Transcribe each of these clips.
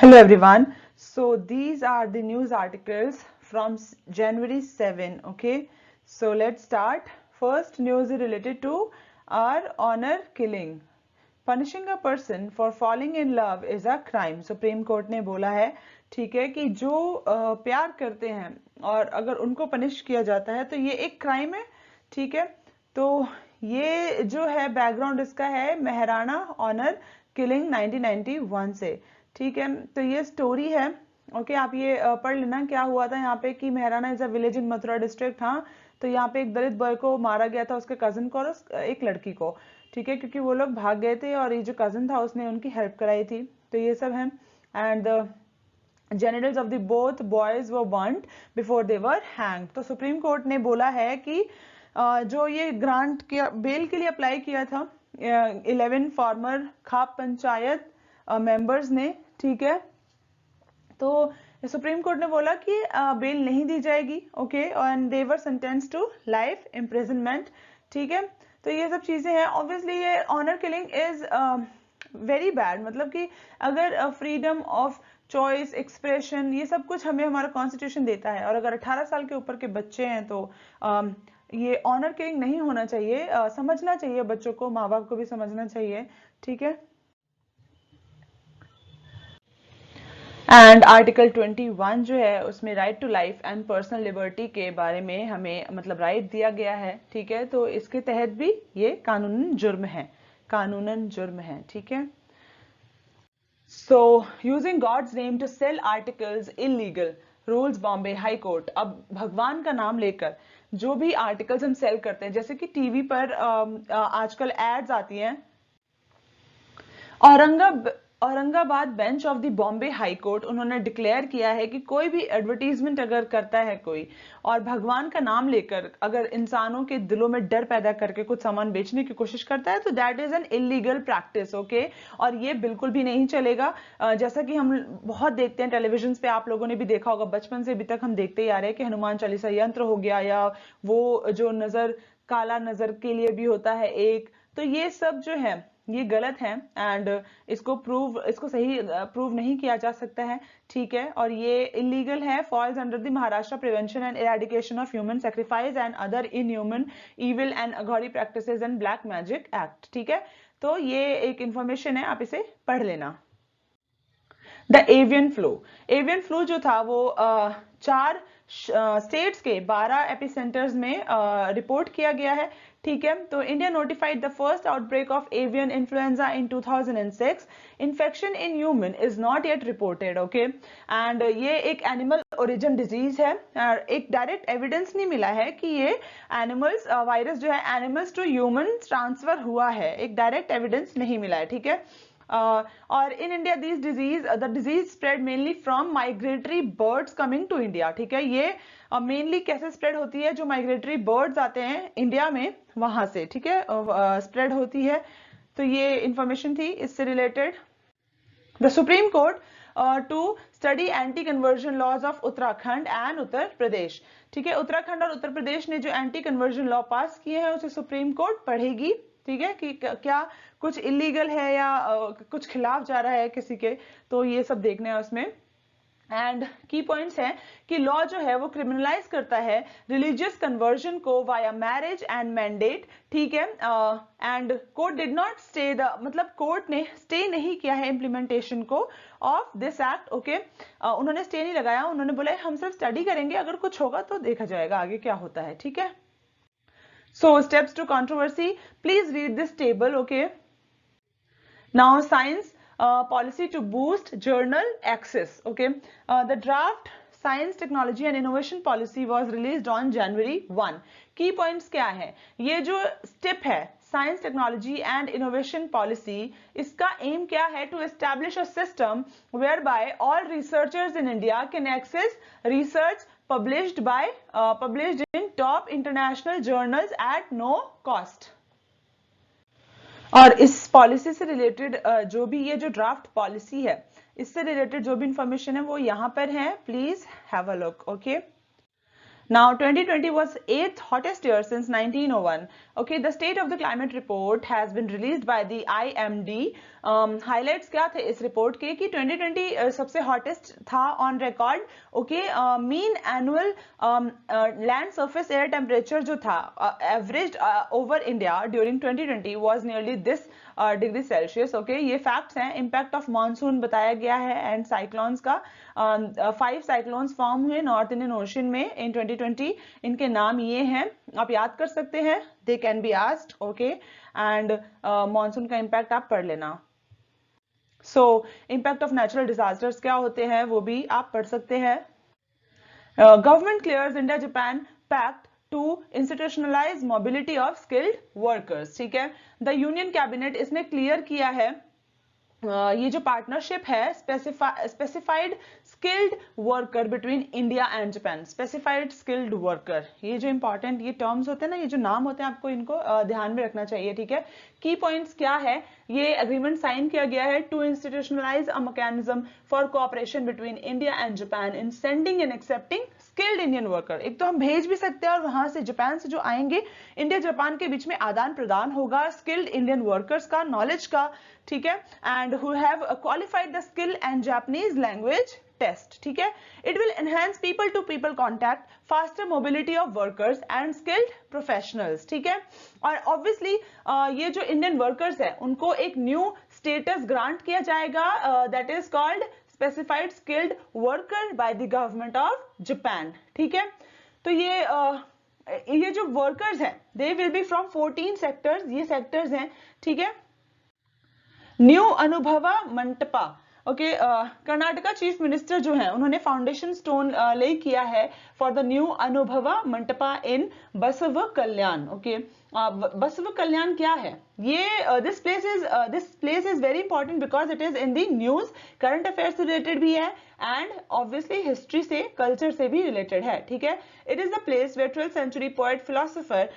Hello everyone. So these are the news articles from January 7. Okay. So let's start. First news is related to our honor killing. Punishing a person for falling in love is a crime. Supreme court ने बोला है, ठीक है, कि जो प्यार करते हैं और अगर उनको पनिश किया जाता है तो ये एक क्राइम है. ठीक है. तो ये जो है बैकग्राउंड इसका है मेहराना ऑनर किलिंग 1991 से. ठीक है. तो ये स्टोरी है. ओके. आप ये पढ़ लेना क्या हुआ था यहाँ पे कि Mehrana is a village in Mathura district. हाँ. तो यहाँ पे एक दलित बॉय को मारा गया था, उसके कजन को और एक लड़की को. ठीक है. क्योंकि वो लोग भाग गए थे और ये जो कजन था उसने उनकी हेल्प कराई थी. तो ये सब है. And genitals of the both boys were burnt before they were hanged. तो सुप्रीम कोर्ट ने बोला है कि जो ये ग्रांट किया बेल के लिए अप्लाई किया था 11 फॉर्मर खाप पंचायत मेंबर्स ने. ठीक है. तो सुप्रीम कोर्ट ने बोला कि बेल नहीं दी जाएगी. Okay. And they were sentenced to life imprisonment. ठीक है. तो ये सब चीजें हैं. ऑब्वियसली ये honour killing is very bad. मतलब कि अगर फ्रीडम ऑफ चॉइस एक्सप्रेशन ये सब कुछ हमें हमारा कॉन्स्टिट्यूशन देता है और अगर 18 साल के ऊपर के बच्चे हैं तो ये ऑनर किलिंग नहीं होना चाहिए. समझना चाहिए बच्चों को, माँ बाप को भी समझना चाहिए. ठीक है. एंड आर्टिकल 21 जो है उसमें right to life and personal liberty के बारे में हमें मतलब राइट दिया गया है. ठीक है. तो इसके तहत भी ये कानूनन जुर्म है. कानूनन जुर्म है. ठीक है. So, using God's name to sell articles illegal, rules Bombay high court. अब भगवान का नाम लेकर जो भी आर्टिकल्स हम सेल करते हैं, जैसे कि टीवी पर आजकल एड्स आती हैं. Aurangabad bench of the Bombay high court उन्होंने डिक्लेयर किया है कि कोई भी एडवर्टीजमेंट अगर करता है कोई और भगवान का नाम लेकर अगर इंसानों के दिलों में डर पैदा करके कुछ सामान बेचने की कोशिश करता है तो that is an illegal practice. Okay. और ये बिल्कुल भी नहीं चलेगा. जैसा कि हम बहुत देखते हैं टेलीविजन पे, आप लोगों ने भी देखा होगा, बचपन से अभी तक हम देखते ही आ रहे हैं कि हनुमान चालीसा यंत्र हो गया या वो जो नजर काला नजर के लिए भी होता है एक. तो ये सब जो है ये गलत है एंड इसको सही प्रूव नहीं किया जा सकता है. ठीक है. और ये इलीगल है. Falls under the Maharashtra prevention and eradication of human sacrifice and other inhuman evil and Aghori practices and black magic act. ठीक है. तो ये एक इंफॉर्मेशन है, आप इसे पढ़ लेना. द एवियन फ्लू जो था वो 4 स्टेट्स के 12 एपिसेंटर्स में रिपोर्ट किया गया है. ठीक है. तो India notified the first outbreak of avian influenza in 2006. Infection in human is not yet reported. Okay. And ये एक एनिमल ओरिजिन डिजीज है. एक डायरेक्ट एविडेंस नहीं मिला है कि ये एनिमल्स वायरस जो है एनिमल्स टू ह्यूमन ट्रांसफर हुआ है. एक डायरेक्ट एविडेंस नहीं मिला है. ठीक है. और in India the disease spread mainly from migratory birds coming to India. ठीक है. ये मेनली कैसे स्प्रेड होती है, जो माइग्रेटरी बर्ड्स आते हैं इंडिया में वहां से. ठीक है. स्प्रेड होती है. तो ये इंफॉर्मेशन थी इससे related. The supreme court to study anti conversion laws of Uttarakhand and Uttar Pradesh. ठीक है. उत्तराखंड और उत्तर प्रदेश ने जो एंटी कन्वर्जन लॉ पास किए हैं उसे सुप्रीम कोर्ट पढ़ेगी. ठीक है. कि क्या कुछ इलीगल है या कुछ खिलाफ जा रहा है किसी के, तो ये सब देखना है उसमें. एंड की पॉइंट्स हैं कि लॉ जो है वो क्रिमिनलाइज करता है रिलीजियस कन्वर्जन को वाया मैरिज एंड मैंडेट. ठीक है. And court did not stay मतलब कोर्ट ने स्टे नहीं किया है इम्प्लीमेंटेशन को ऑफ दिस एक्ट. ओके. उन्होंने स्टे नहीं लगाया. उन्होंने बोला हम सिर्फ स्टडी करेंगे, अगर कुछ होगा तो देखा जाएगा आगे क्या होता है. ठीक है. So steps to controversy. Please read this table. Okay. Now science policy to boost journal access. Okay. The draft science technology and innovation policy was released on January 1. Key points क्या है? ये जो step है science technology and innovation policy, इसका aim क्या है? To establish a system whereby all researchers in India can access research published in top international journals at no cost. और इस पॉलिसी से रिलेटेड जो भी ये जो ड्राफ्ट पॉलिसी है इससे रिलेटेड जो भी इंफॉर्मेशन है वो यहाँ पर है. Please have a look. Okay. Now 2020 was 8th hottest year since 1901. Okay, the state of the climate report has been released by the IMD. Highlights क्या थे इस रिपोर्ट के कि 2020 सबसे हॉटेस्ट था on record. Okay, mean annual land surface air temperature जो था average over India during 2020 was nearly this degree Celsius. Okay, ये फैक्ट्स हैं. इम्पैक्ट ऑफ मानसून बताया गया है एंड साइक्लोन्स का. 5 साइक्लोन्स फॉर्म हुए नॉर्थ इंडियन ओशन में इन 2020. इनके नाम ये हैं, आप याद कर सकते हैं. They can be asked. Okay, and monsoon का इम्पैक्ट आप पढ़ लेना. So impact of natural disasters क्या होते हैं वो भी आप पढ़ सकते हैं. Government clears India Japan pact to institutionalise mobility of skilled workers. ठीक है, द यूनियन कैबिनेट इसने क्लियर किया है ये जो पार्टनरशिप है specified skilled worker between India and Japan. Specified skilled worker, ये जो इंपॉर्टेंट ये टर्म्स होते हैं ना, ये जो नाम होते हैं, आपको इनको ध्यान में रखना चाहिए. ठीक है, की पॉइंट्स क्या है. ये एग्रीमेंट साइन किया गया है to institutionalise a mechanism for cooperation between India and Japan in sending and accepting skilled Indian worker. एक तो हम भेज भी सकते हैं और वहां से जापान से जो आएंगे, इंडिया जापान के बीच में आदान प्रदान होगा स्किल्ड इंडियन वर्कर्स का, नॉलेज का. ठीक है, and who have qualified the skill and Japanese language test. ठीक है, it will enhance people to people contact, faster mobility of workers and skilled professionals. ठीक है, और ऑब्वियसली ये जो इंडियन वर्कर्स है उनको एक न्यू स्टेटस ग्रांट किया जाएगा, that is called specified skilled worker by the government of Japan. ठीक है, तो ये जो वर्कर्स हैं they will be from 14 sectors. ये सेक्टर्स हैं. ठीक है, new Anubhava Mantapa. Okay, Karnataka chief minister जो है उन्होंने फाउंडेशन स्टोन ले किया है for the new Anubhava Mantapa in Basava Kalyan. Okay, Basava Kalyan क्या है ये, this place is very important because it is in the news. Current affairs से रिलेटेड भी है एंड ऑब्वियसली हिस्ट्री से, कल्चर से भी रिलेटेड है. ठीक है, it is the place where 12th century poet philosopher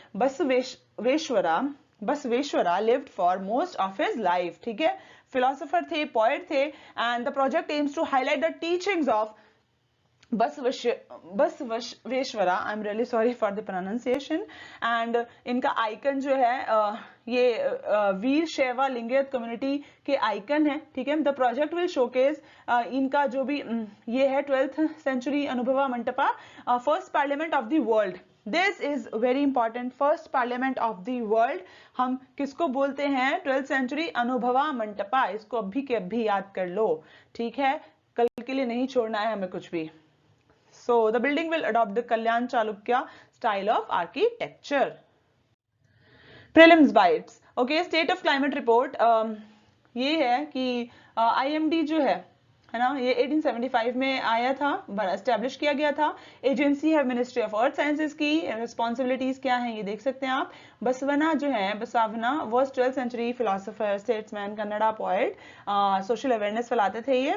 Basaveshwara lived for most of his life. ठीक है, फिलोसोफर थे, पोएट थे, and the project aims to highlight the teachings of Basaveshwara. I am really sorry for the pronunciation. And इनका icon जो है ये Veera Shaiva Lingayat community के icon है. ठीक है, द प्रोजेक्ट विल शोकेस इनका जो भी ये है 12th century Anubhava Mantapa, first parliament of the world. This is very important, first parliament of the world. हम किसको बोलते हैं? 12th century Anubhava मंटपा. इसको अभी के अभी याद कर लो. ठीक है, कल के लिए नहीं छोड़ना है हमें कुछ भी. So the building will adopt the Kalyan Chalukya style of architecture. Prelims bites. Okay, state of climate report. ये है कि IMD जो है ना, ये 1875 में आया था, एस्टेब्लिश किया गया था. एजेंसी है मिनिस्ट्री ऑफ अर्थ साइंसेज की. रिस्पॉन्सिबिलिटीज क्या हैं ये देख सकते हैं आप. बसवना जो है, Basavanna was 12th century philosopher, statesman, Kannada poet. Social awareness फैलाते थे ये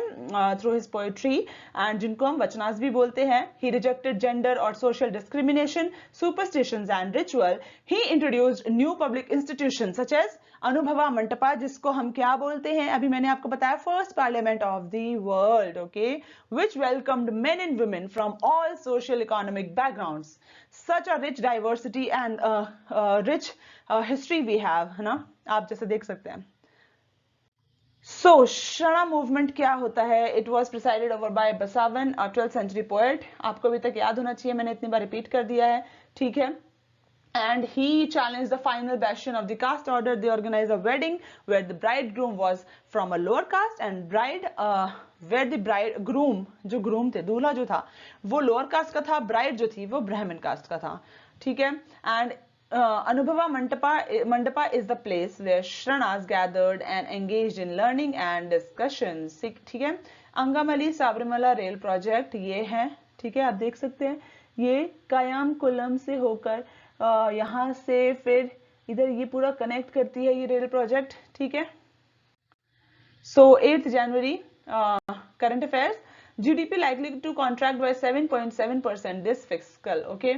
थ्रू हिज पोएट्री, एंड जिनको हम वचनास भी बोलते हैं. ही रिजेक्टेड जेंडर और social discrimination, superstitions and ritual. He introduced new public institution such as Anubhava Mantapa, जिसको हम क्या बोलते हैं, अभी मैंने आपको बताया, first parliament of the world. Okay, which welcomed men and women from all social economic backgrounds. Such a rich diversity and rich history we have, है ना, आप जैसे देख सकते हैं. सो शरणा मूवमेंट क्या होता है? It was presided over by Basavanna, 12th century poet. आपको अभी तक याद होना चाहिए, मैंने इतनी बार रिपीट कर दिया है. ठीक है, and he challenged the final bastion of the caste order. They organized a wedding where the bridegroom was from a lower caste and where the groom, जो groom थे, दूल्हा जो था वो lower caste का था, bride जो थी वो brahmin caste का था. ठीक है, and Anubhava Mandapa is the place where Shranas gathered and engaged in learning and discussions. ठीक है, अंगामली साबरमला रेल प्रोजेक्ट ये है. ठीक है, आप देख सकते हैं ये कायम कुलम से होकर यहाँ से फिर इधर ये पूरा कनेक्ट करती है ये रेल प्रोजेक्ट. ठीक है, so 8th January current affairs. GDP likely to contract by 7.7% this fiscal. Okay,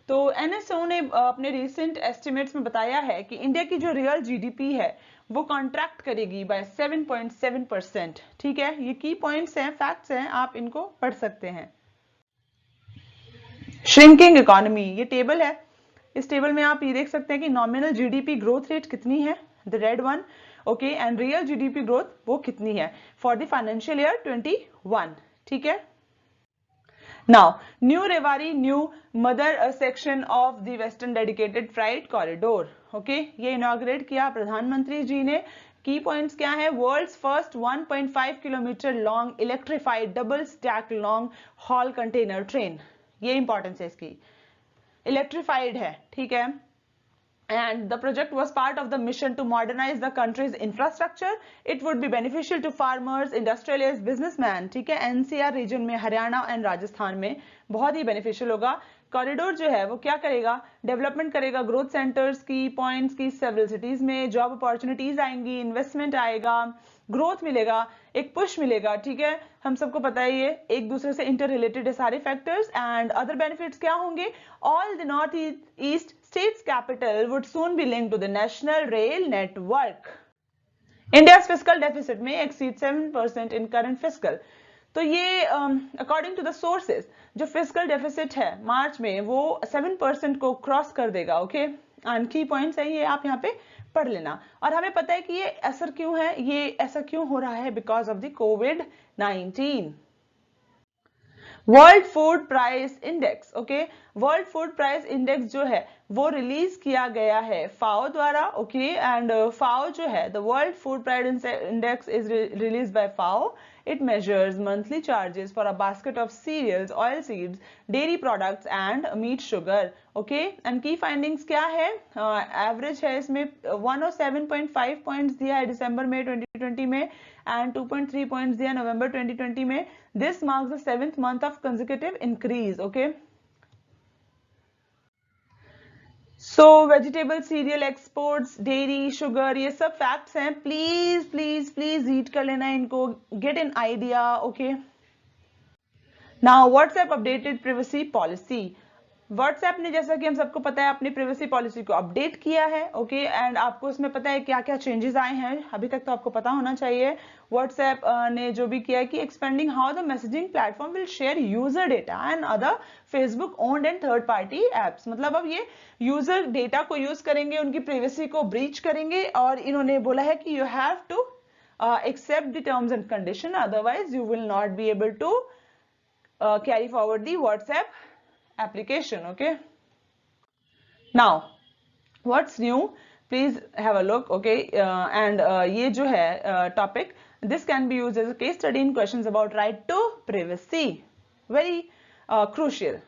तो एनएसओ ने अपने रिसेंट एस्टिमेट्स में बताया है कि इंडिया की जो रियल जीडीपी है वो कॉन्ट्रैक्ट करेगी बाय 7.7%. ठीक है, ये की पॉइंट्स हैं, फैक्ट्स हैं, आप इनको पढ़ सकते हैं. श्रिंकिंग इकोनॉमी, ये टेबल है. इस टेबल में आप ये देख सकते हैं कि नॉमिनल जीडीपी ग्रोथ रेट कितनी है, the red one, okay, and real GDP growth वो कितनी है फॉर द फाइनेंशियल ईयर 21, ठीक है। Now, new Rewari, new mother section of the Western Dedicated Freight Corridor. Okay, ये inaugurate किया प्रधानमंत्री जी ने। की पॉइंट्स क्या है, world's first 1.5 kilometre long electrified double stack long haul container train, ये इंपॉर्टेंस है इसकी, इलेक्ट्रिफाइड है, ठीक है। And the project was part of the mission to modernize the country's infrastructure. It would be beneficial to farmers, industrialists, businessmen, ठीक है। NCR reason में, Haryana and Rajasthan में बहुत ही बेनिफिशियल होगा। कॉरिडोर जो है वो क्या करेगा, डेवलपमेंट करेगा ग्रोथ सेंटर्स की, पॉइंट्स की, सेवरल सिटीज में जॉब अपॉर्चुनिटीज आएंगी, इन्वेस्टमेंट आएगा, ग्रोथ मिलेगा, एक पुश मिलेगा, ठीक है। हम सबको पता है ये एक दूसरे से इंटर रिलेटेड है सारे फैक्टर्स। एंड अदर बेनिफिट्स क्या होंगे, all the north east state's capital would soon be linked to the national rail network. India's fiscal deficit may exceed 7% in current fiscal. तो ये अकॉर्डिंग टू द सोर्सेज जो physical deficit है मार्च में वो 7% को cross कर देगा, ओके। एंड की पॉइंट्स है ये आप यहाँ पे पढ़ लेना। और हमें पता है कि ये असर क्यों है, ये ऐसा क्यों हो रहा है, because of the covid. World food price index, okay, world food price index जो है वो रिलीज किया गया है फाओ द्वारा, ओके। एंड फाओ जो है the world food price index is release by FAO. It measures monthly charges for a basket of cereals, oil seeds, dairy products and meat sugar. Okay, and key findings क्या है, average है इसमें 107.5 points दिया है दिसंबर में 2020 में and 2.3 points दिया नवंबर 2020 में. This marks the 7th month of consecutive increase. Okay. So vegetable, serial exports, dairy, sugar, ये सब फैक्ट्स हैं. प्लीज प्लीज प्लीज रीड कर लेना इनको, get an idea. Okay, now WhatsApp updated privacy policy. WhatsApp ने जैसा कि हम सबको पता है अपनी प्राइवेसी पॉलिसी को अपडेट किया है, ओके. एंड आपको उसमें पता है क्या क्या चेंजेस आए हैं, अभी तक तो आपको पता होना चाहिए. व्हाट्सएप ने जो भी किया है कि expanding how the messaging platform will share user data and other Facebook owned and third party apps. मतलब अब ये यूजर डेटा को यूज करेंगे, उनकी प्राइवेसी को ब्रीच करेंगे, और इन्होंने बोला है कि you have to accept the terms and condition, otherwise you will not be able to carry forward the WhatsApp application. Okay, now what's new, please have a look. Okay, and ये जो है topic, this can be used as a case study in questions about right to privacy, very crucial.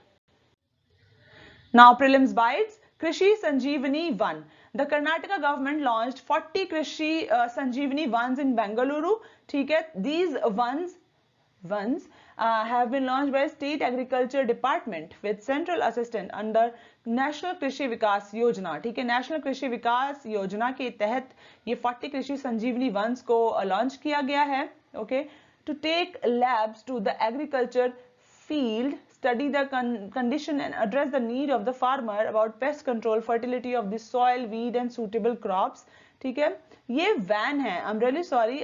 Now prelims bites. Krishi Sanjeevani 1. The Karnataka government launched 40 Krishi Sanjeevani ones in Bengaluru. ठीक है, these ones have been launched by State Agriculture Department with central assistance under National Krishi Vikas Yojana. ठीक है, national कृषि विकास योजना के तहत ये 40 कृषि संजीवनी वंस को लॉन्च किया गया है. Okay, to take labs to the agriculture field, study the condition and address the need of the farmer about pest control, fertility of the soil, weed and suitable crops. ठीक है, ये van है. आई am really sorry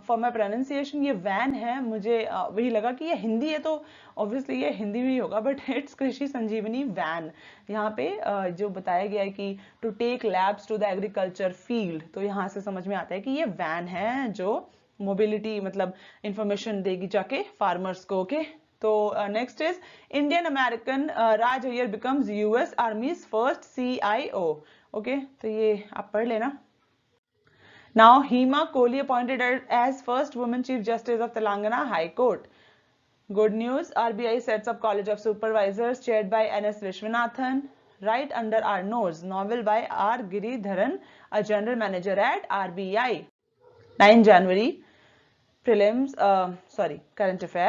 for my pronunciation, ये van है. मुझे वही लगा कि ये हिंदी है तो ऑब्वियसली ये हिंदी में ही होगा, बट इट्स कृषि संजीवनी वैन. यहाँ पे जो बताया गया है कि to take labs to the agriculture field, तो यहाँ से समझ में आता है कि ये वैन है जो मोबिलिटी मतलब इंफॉर्मेशन देगी जाके फार्मर्स को. ओके, तो next is Indian American Raj Iyer becomes US army's first CIO. Okay, तो ये आप पढ़ लेना. Now Hima Kohli appointed as first women chief justice of Telangana high court. Good news, RBI sets up college of supervisors chaired by NS Viswanathan, right under our nose, novel by R Giridharan, a general manager at RBI. 9 January prelims, current affairs.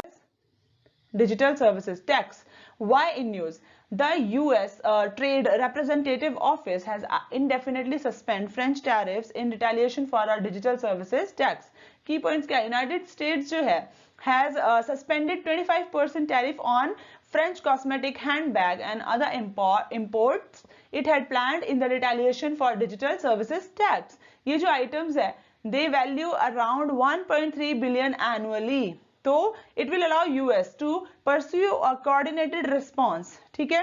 Digital Services Tax. Why in news? The US Trade Representative Office has indefinitely suspended French tariffs in retaliation for a digital services tax. Key points क्या, United States जो है has suspended 25% tariff on French cosmetic handbag and other imports it had planned in the retaliation for digital services tax. ये जो items है they value around 1.3 billion annually. तो it will allow US to pursue a coordinated response. ठीक है,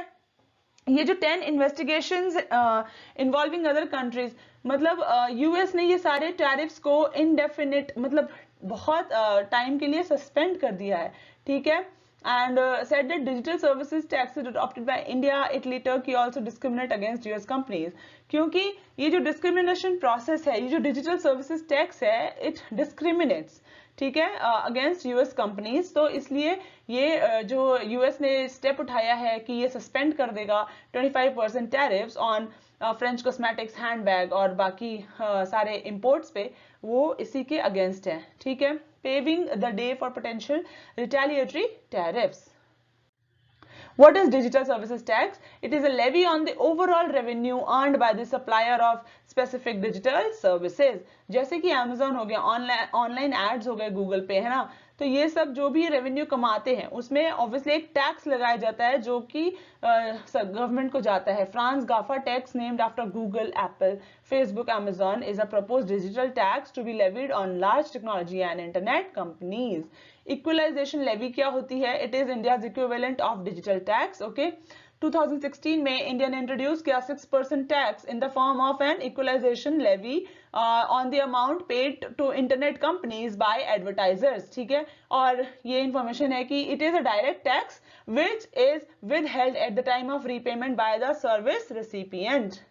ये जो 10 investigations involving other countries, मतलब US ने ये सारे टैरिफ्स को इनडेफिनिट, मतलब बहुत टाइम के लिए सस्पेंड कर दिया है, ठीक है। and said that digital services taxes adopted by India, Italy, Turkey also discriminate against US companies, क्योंकि ये जो discrimination process है, ये जो digital services tax है, it discriminates, ठीक है, अगेंस्ट यूएस कंपनीज। तो इसलिए ये जो यूएस ने स्टेप उठाया है कि ये सस्पेंड कर देगा 25% tariffs on French cosmetics, handbag और बाकी सारे इंपोर्ट्स पे, वो इसी के अगेंस्ट है, ठीक है। Paving the day for potential retaliatory tariffs. What is digital services tax? It is a levy on the overall revenue earned by the supplier of specific digital services. जैसे कि Amazon हो गया, ऑनलाइन एड्स हो गए Google पे, है ना, तो ये सब जो भी रेवेन्यू कमाते हैं उसमें ऑब्वियसली एक टैक्स लगाया जाता है जो कि गवर्नमेंट को जाता है। France GAFA tax named after Google, Apple, Facebook, Amazon is a proposed digital tax to be levied on large technology and internet companies. Equalisation levy क्या होती है? It is India's equivalent of digital tax, okay. 2016 में India ने introduce किया 6% tax in the form of an equalisation levy on the amount paid to internet companies by advertisers, ठीक है। और ये इंफॉर्मेशन है कि it is a direct tax which is withheld at the time of repayment by the service recipient.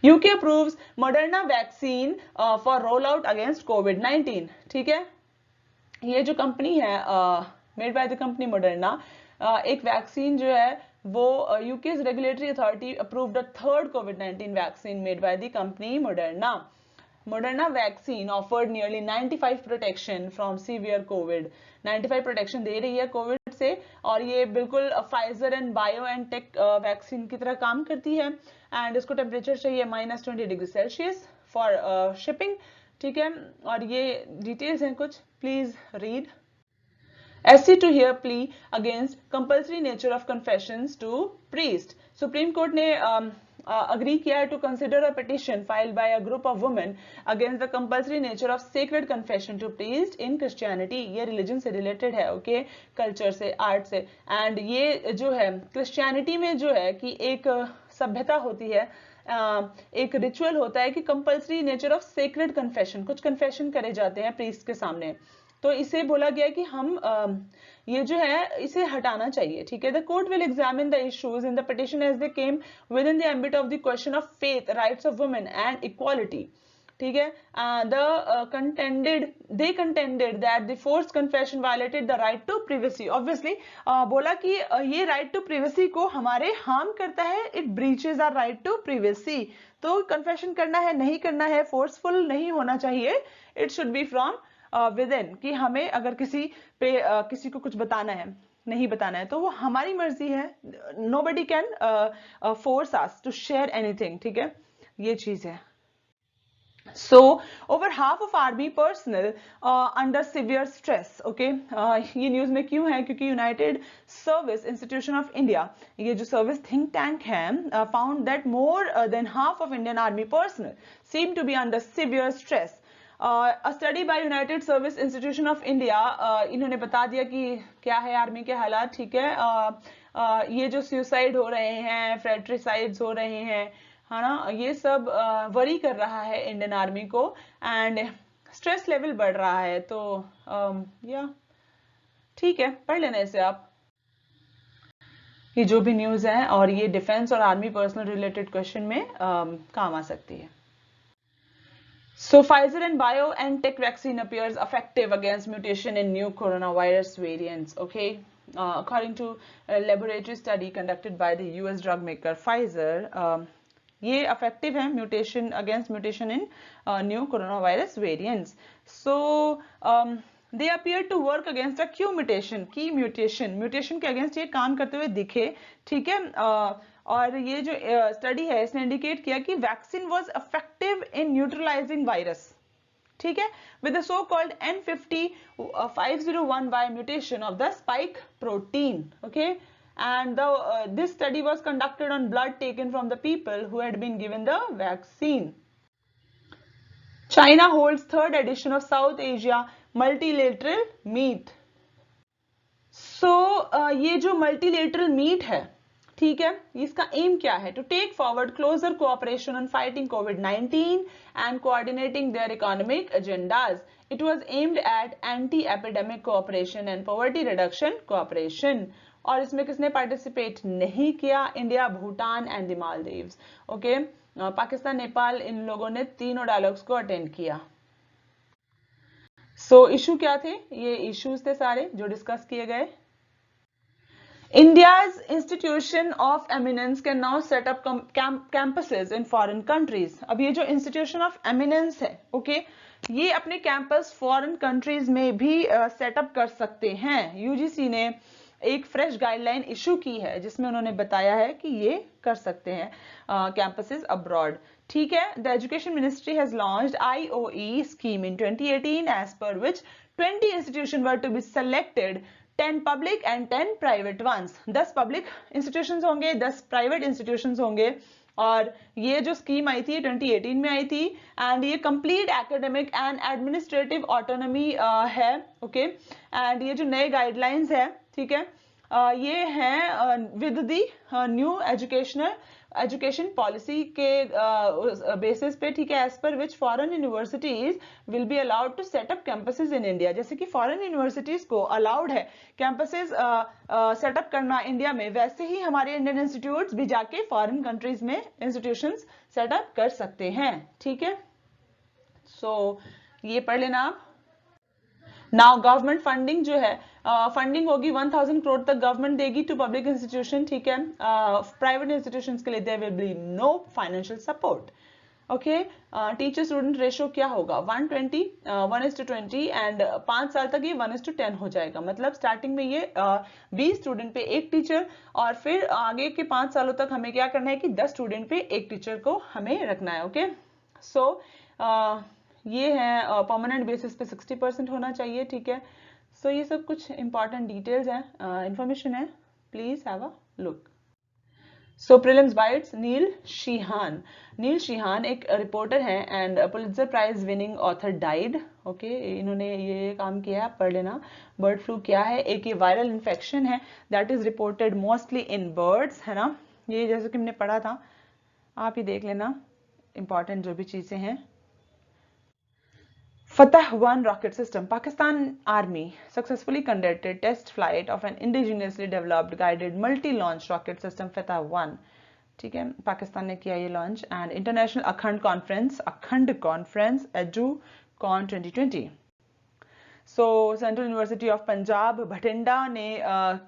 UK approves Moderna vaccine for rollout against COVID-19, ठीक है। ये जो कंपनी है made by the company Moderna, एक vaccine जो है वो UK's regulatory authority approved the third covid vaccine made by the company Moderna. Moderna vaccine offered nearly 95 protection from severe COVID. 95 protection दे रही है कोविड से, और ये बिल्कुल Pfizer and BioNTech vaccine की तरह काम करती है। एंड इसको टेम्परेचर चाहिए -20°C फॉर शिपिंग, ठीक है। और ये डिटेल्स हैं कुछ, please read. SC to hear plea against compulsory nature of confessions to priest. Supreme Court ने agree किया to consider a petition filed by a group of women against the compulsory nature of sacred confession to priest in Christianity. ये religion से related है, okay, culture से, art से। and ये जो है Christianity में जो है कि एक सभ्यता होती है, एक रिचुअल होता है कि compulsory nature of sacred confession, कुछ कन्फेशन करे जाते हैं प्रीस्ट के सामने, तो इसे बोला गया कि हम ये जो है इसे हटाना चाहिए, ठीक है। The court will examine the issues in the petition as they came within the ambit of the question of faith, rights of women and equality, ठीक है। they contended that the forced confession violated the right to privacy. Obviously बोला कि ये right to privacy को हमारे harm करता है, it breaches our right to privacy. तो confession करना है, नहीं करना है, forceful नहीं होना चाहिए, it should be from within, कि हमें अगर किसी पे किसी को कुछ बताना है, नहीं बताना है, तो वो हमारी मर्जी है, nobody can force us to share anything, ठीक है, ये चीज है। So over half of army personnel under severe stress, okay, ये न्यूज में क्यों है? क्योंकि United Service Institution of India, ये जो सर्विस थिंक टैंक है, found that more than half of Indian army personnel seem to be under severe stress. A study by United Service Institution of India, इन्होंने बता दिया कि क्या है army के हालात, ठीक है। ये जो सुसाइड हो रहे हैं, फ्रेट्रिसाइड्स हो रहे हैं, है ना, ये सब वरी कर रहा है इंडियन आर्मी को, एंड स्ट्रेस लेवल बढ़ रहा है। तो या ठीक है, पढ़ लेना इसे आप, ये जो भी न्यूज है, और ये डिफेंस और आर्मी पर्सनल रिलेटेड क्वेश्चन में काम आ सकती है। So Pfizer and BioNTech vaccine appears effective against mutation in new coronavirus variants, okay? According to a laboratory study conducted by the US drug maker Pfizer, ये effective है mutation against mutation in new coronavirus variants. So they appear to work against a Q mutation, की mutation के against ये काम करते हुए दिखे, ठीक है। और ये जो स्टडी है इसने इंडिकेट किया कि vaccine was effective in neutralising virus, ठीक है, with the so called N50-501Y mutation of the spike protein, okay. and this study was conducted on blood taken from the people who had been given the vaccine. China holds third edition of South Asia multilateral meet. So ये जो multilateral meet है, ठीक है, इसका aim क्या है? To take forward closer cooperation on fighting कोविड-19 and coordinating their economic agendas. It was aimed at anti epidemic cooperation and poverty reduction cooperation. और इसमें किसने पार्टिसिपेट नहीं किया? India, Bhutan and the Maldives. Okay, Pakistan, Nepal, इन लोगों ने तीनों डायलॉग्स को अटेंड किया. सो इशू क्या थे? ये इश्यूज थे सारे जो डिस्कस किए गए. India's institution of eminence can now set up campuses in foreign countries. अब ये जो institution of eminence है, okay, ये अपने कैंपस फॉरेन कंट्रीज में भी सेटअप कर सकते हैं. यूजीसी ने एक फ्रेश गाइडलाइन इशू की है जिसमें उन्होंने बताया है कि ये कर सकते हैं कैंपसेस अब्रॉड. ठीक है, the education ministry has launched IOE scheme in 2018 as per which 20 institution were to be selected, 10 public and 10 private ones. 10 public institutions होंगे, 10 प्राइवेट इंस्टीट्यूशंस होंगे. और ये जो स्कीम आई थी 2018 में आई थी एंड ये complete academic and administrative autonomy है. ओके, एंड ये जो नए गाइडलाइंस है, ठीक है, ये हैं with the new education policy के बेसिस पे. ठीक है, as per which foreign universities will be allowed to set up campuses in India. जैसे कि फॉरेन यूनिवर्सिटीज को अलाउड है कैंपसेस सेटअप करना इंडिया में, वैसे ही हमारे इंडियन इंस्टीट्यूट्स भी जाके फॉरेन कंट्रीज में इंस्टीट्यूशंस सेटअप कर सकते हैं. ठीक है, सो ये पढ़ लेना आप. नाउ गवर्नमेंट फंडिंग जो है, फंडिंग होगी 1000 करोड़ तक गवर्नमेंट देगी टू पब्लिक इंस्टीट्यूशन. ठीक है, प्राइवेट इंस्टीट्यूशंस के लिए there will be no financial support. Okay, teacher student ratio क्या होगा? 1:20 एंड 5 साल तक ये 1:10 हो जाएगा. मतलब स्टार्टिंग में ये 20 स्टूडेंट पे एक टीचर, और फिर आगे के 5 सालों तक हमें क्या करना है कि 10 स्टूडेंट पे एक टीचर को हमें रखना है. ओके, सो ये है परमानेंट बेसिस पे 60% होना चाहिए. ठीक है, सो ये सब कुछ इंपॉर्टेंट डिटेल्स हैं, इंफॉर्मेशन है, please have a look. So prelims bytes. Neil Sheehan एक रिपोर्टर हैं and Pulitzer prize winning author died. Okay, इन्होंने ये काम किया है, पढ़ लेना. बर्ड फ्लू क्या है? एक ये वायरल इन्फेक्शन है that is reported mostly in birds, है ना. ये जैसे कि हमने पढ़ा था, आप ही देख लेना इंपॉर्टेंट जो भी चीजें हैं. Fateh-1 rocket system. Pakistan Army successfully conducted test flight of an indigenously developed guided multi-launch rocket system Fateh-1. ठीक है, पाकिस्तान ने किया ये लॉन्च. एंड इंटरनेशनल अखंड conference EduCon 2020. So central university of Punjab Bathinda ने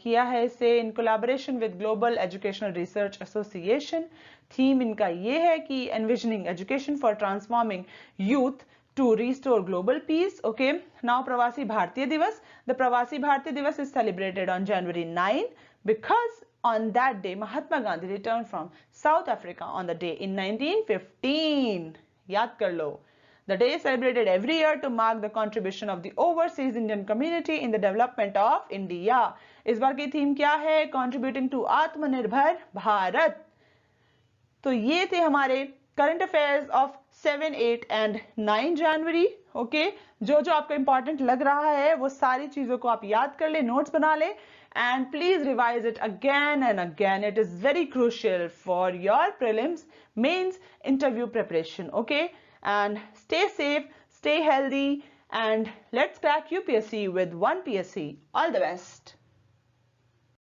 किया है इसे in collaboration with global educational research association. Theme इनका ये है कि envisioning education for transforming youth to restore global peace. Okay, now Pravasi Bharatiya Divas. The Pravasi Bharatiya Divas is celebrated on January 9 because on that day Mahatma Gandhi returned from South Africa on the day in 1915. याद कर लो. The day is celebrated every year to mark the contribution of the overseas Indian community in the development of India. इस बार की theme क्या है? Contributing to आत्मनिर्भर भारत. तो ये थे हमारे current affairs of 7, 8 and 9 January. Okay, जो आपको इंपॉर्टेंट लग रहा है वो सारी चीजों को आप याद कर ले, नोट्स बना ले, and please revise it again and again. It is very crucial for your prelims, mains, interview preparation. Okay, and stay safe, stay healthy, and let's crack UPSC with one PSC. All the best.